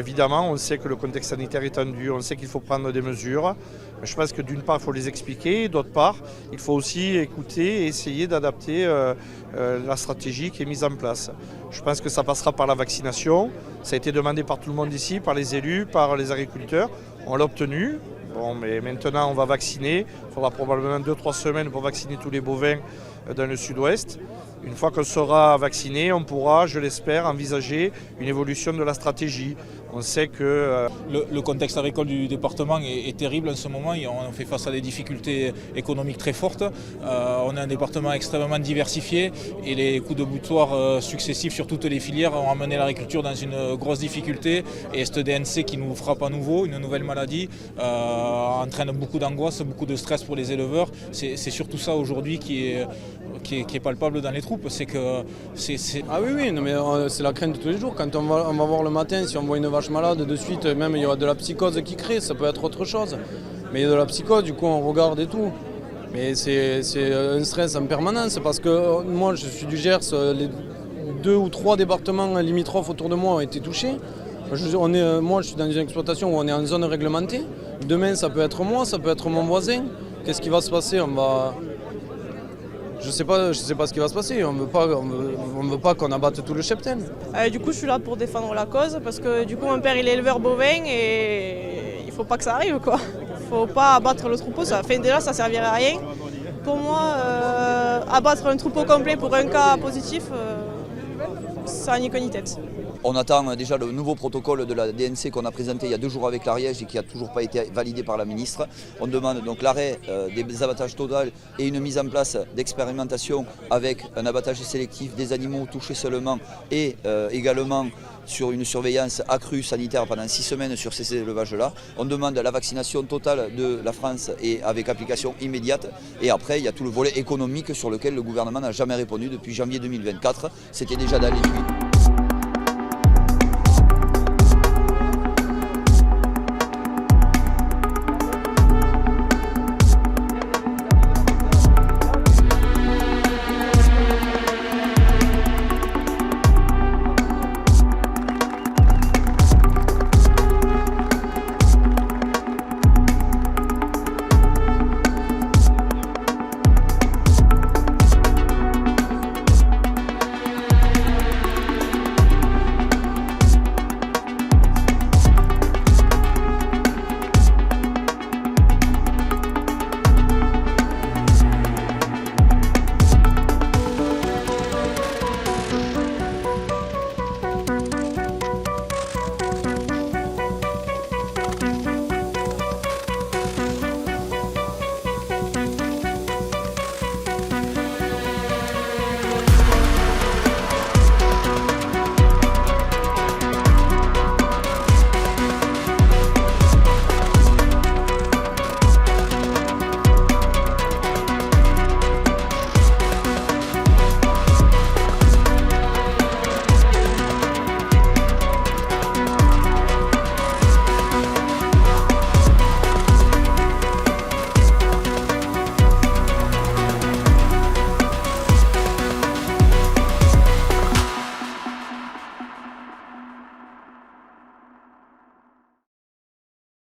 évidemment, on sait que le contexte sanitaire est tendu, on sait qu'il faut prendre des mesures. Je pense que d'une part, il faut les expliquer, d'autre part, il faut aussi écouter et essayer d'adapter la stratégie qui est mise en place. Je pense que ça passera par la vaccination. Ça a été demandé par tout le monde ici, par les élus, par les agriculteurs. On l'a obtenu. Bon, mais maintenant, on va vacciner. Il faudra probablement 2-3 semaines pour vacciner tous les bovins dans le sud-ouest. Une fois qu'on sera vacciné, on pourra, je l'espère, envisager une évolution de la stratégie. On sait que le contexte agricole du département est terrible en ce moment. On fait face à des difficultés économiques très fortes. On est un département extrêmement diversifié et les coups de boutoir successifs sur toutes les filières ont amené l'agriculture dans une grosse difficulté. Et ce DNC qui nous frappe à nouveau, une nouvelle maladie, entraîne beaucoup d'angoisse, beaucoup de stress pour les éleveurs. C'est surtout ça aujourd'hui qui est palpable dans les troupes. Ah oui, non, mais c'est la crainte de tous les jours. Quand on va voir le matin, si on voit une vache malade, de suite, même il y aura de la psychose qui crée, ça peut être autre chose. Mais il y a de la psychose, du coup on regarde et tout. Mais c'est un stress en permanence parce que moi je suis du Gers, les 2 ou 3 départements limitrophes autour de moi ont été touchés. Moi je suis dans une exploitation où on est en zone réglementée. Demain ça peut être moi, ça peut être mon voisin. Qu'est-ce qui va se passer? Je sais pas ce qui va se passer. On veut pas qu'on abatte tout le cheptel. Du coup, je suis là pour défendre la cause parce que du coup, mon père il est éleveur bovin et il faut pas que ça arrive, quoi. Il faut pas abattre le troupeau. Déjà, ça servirait à rien. Pour moi, abattre un troupeau complet pour un cas positif, ça n'y ni tête. On attend déjà le nouveau protocole de la DNC qu'on a présenté il y a 2 jours avec l'Ariège et qui n'a toujours pas été validé par la ministre. On demande donc l'arrêt des abattages totaux et une mise en place d'expérimentation avec un abattage sélectif des animaux touchés seulement et également sur une surveillance accrue sanitaire pendant 6 semaines sur ces élevages-là. On demande la vaccination totale de la France et avec application immédiate. Et après, il y a tout le volet économique sur lequel le gouvernement n'a jamais répondu depuis janvier 2024. C'était déjà dans les tuyaux.